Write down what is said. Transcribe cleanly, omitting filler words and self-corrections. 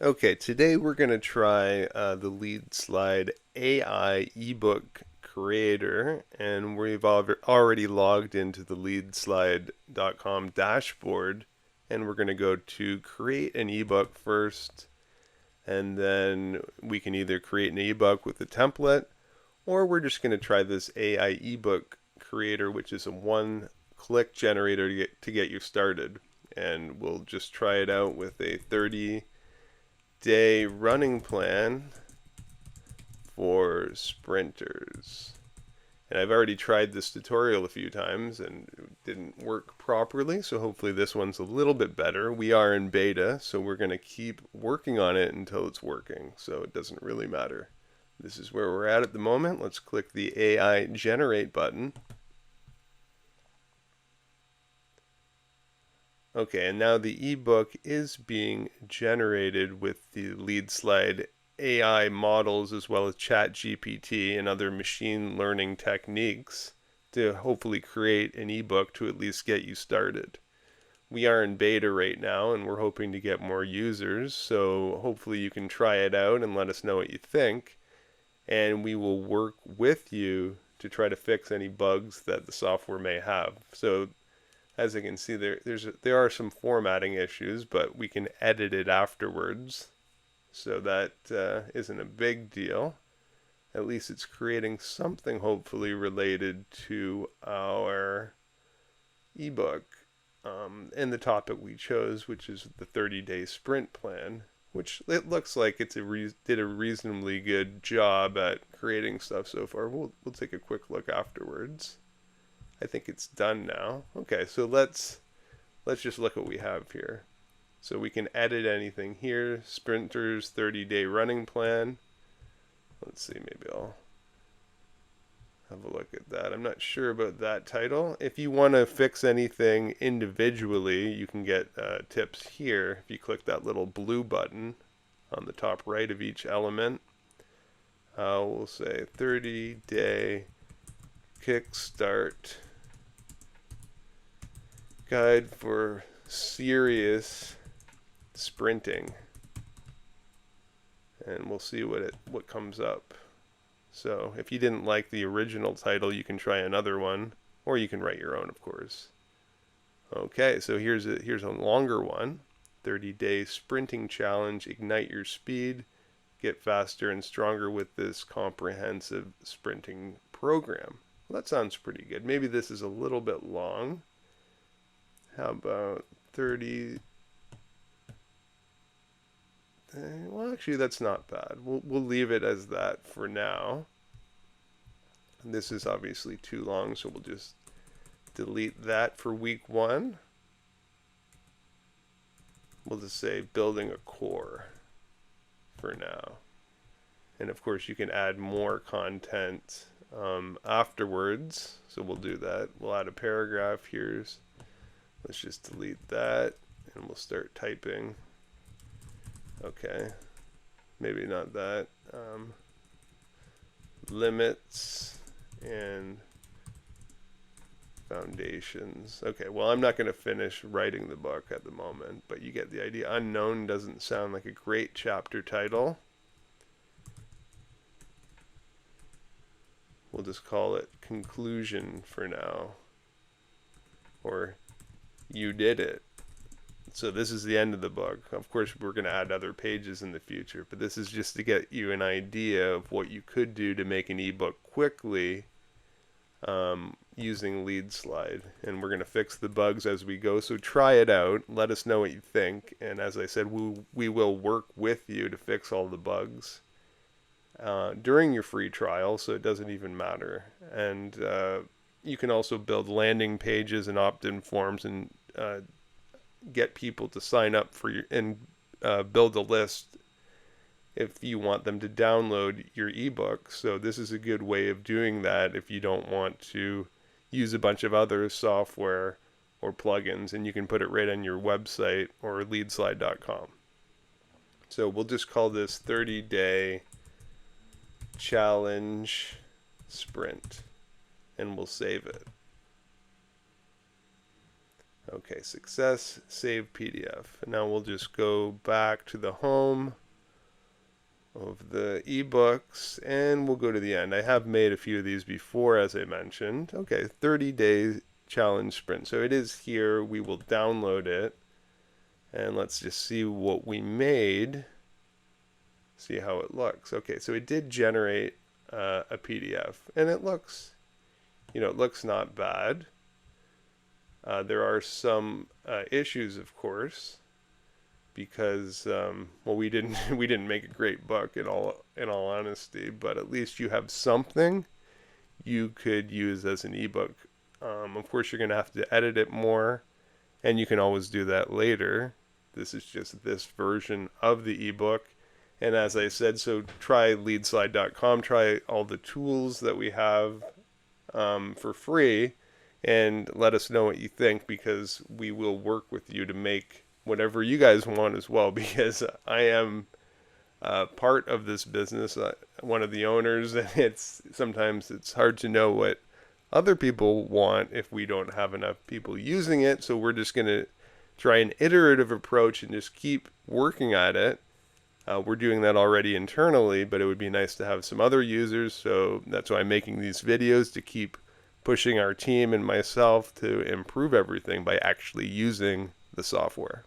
Okay, today we're going to try the LeadSlide AI Ebook creator, and already logged into the leadslide.com dashboard, and we're going to go to create an ebook first, and then we can either create an ebook with a template, or we're just going to try this AI Ebook creator, which is a one-click generator to get you started, and we'll just try it out with a 30-day running plan for sprinters. And I've already tried this tutorial a few times and it didn't work properly, so hopefully this one's a little bit better. We are in beta, so we're going to keep working on it until it's working, so it doesn't really matter. This is where we're at the moment. Let's click the AI Generate button. Okay, and now the ebook is being generated with the LeadSlide AI models as well as ChatGPT and other machine learning techniques to hopefully create an ebook to at least get you started. We are in beta right now and we're hoping to get more users, so hopefully you can try it out and let us know what you think, and we will work with you to try to fix any bugs that the software may have. So as you can see, there are some formatting issues, but we can edit it afterwards, so that isn't a big deal. At least it's creating something hopefully related to our ebook and the topic we chose, which is the 30-day sprint plan, which it looks like did a reasonably good job at creating stuff so far. We'll take a quick look afterwards. I think it's done now. Okay, so let's just look what we have here. So we can edit anything here. Sprinters 30-day running plan. Let's see, maybe I'll have a look at that. I'm not sure about that title. If you want to fix anything individually, you can get tips here. If you click that little blue button on the top right of each element, we'll say 30-day kickstart guide for serious sprinting, and we'll see what comes up. So if you didn't like the original title, you can try another one, or you can write your own, of course. Okay, so here's a longer one. 30-day sprinting challenge, ignite your speed, get faster and stronger with this comprehensive sprinting program. Well, that sounds pretty good. Maybe this is a little bit long. How about 30? Well, actually, that's not bad. We'll leave it as that for now. This is obviously too long, so we'll just delete that for week 1. We'll just say building a core for now. And of course, you can add more content afterwards. So we'll do that. We'll add a paragraph. Let's just delete that, and we'll start typing. Okay, maybe not that. Limits and foundations. Okay, well, I'm not going to finish writing the book at the moment, but you get the idea. Unknown doesn't sound like a great chapter title. We'll just call it conclusion for now, or you did it. So this is the end of the book. Of course, we're going to add other pages in the future, but this is just to get you an idea of what you could do to make an ebook quickly using LeadSlide. And we're going to fix the bugs as we go. So try it out. Let us know what you think. And as I said, we will work with you to fix all the bugs during your free trial, so it doesn't even matter. And you can also build landing pages and opt-in forms and get people to sign up for and build a list if you want them to download your ebook. So this is a good way of doing that if you don't want to use a bunch of other software or plugins, and you can put it right on your website or leadslide.com. So we'll just call this 30-day challenge sprint, and we'll save it. Okay, success, save PDF. And now we'll just go back to the home of the ebooks and we'll go to the end. I have made a few of these before, as I mentioned. Okay, 30-day challenge sprint. So it is here. We will download it and let's just see what we made. See how it looks. Okay, so it did generate a PDF and it looks, it looks not bad. There are some issues, of course, because well, we didn't we didn't make a great book in all honesty, but at least you have something you could use as an ebook. Of course, you're going to have to edit it more, and you can always do that later. This is just this version of the ebook. And as I said, so try LeadSlide.com, try all the tools that we have for free, and let us know what you think, because we will work with you to make whatever you guys want as well, because I am part of this business, one of the owners, and sometimes it's hard to know what other people want if we don't have enough people using it. So we're just going to try an iterative approach and just keep working at it. We're doing that already internally, but it would be nice to have some other users. So that's why I'm making these videos, to keep pushing our team and myself to improve everything by actually using the software.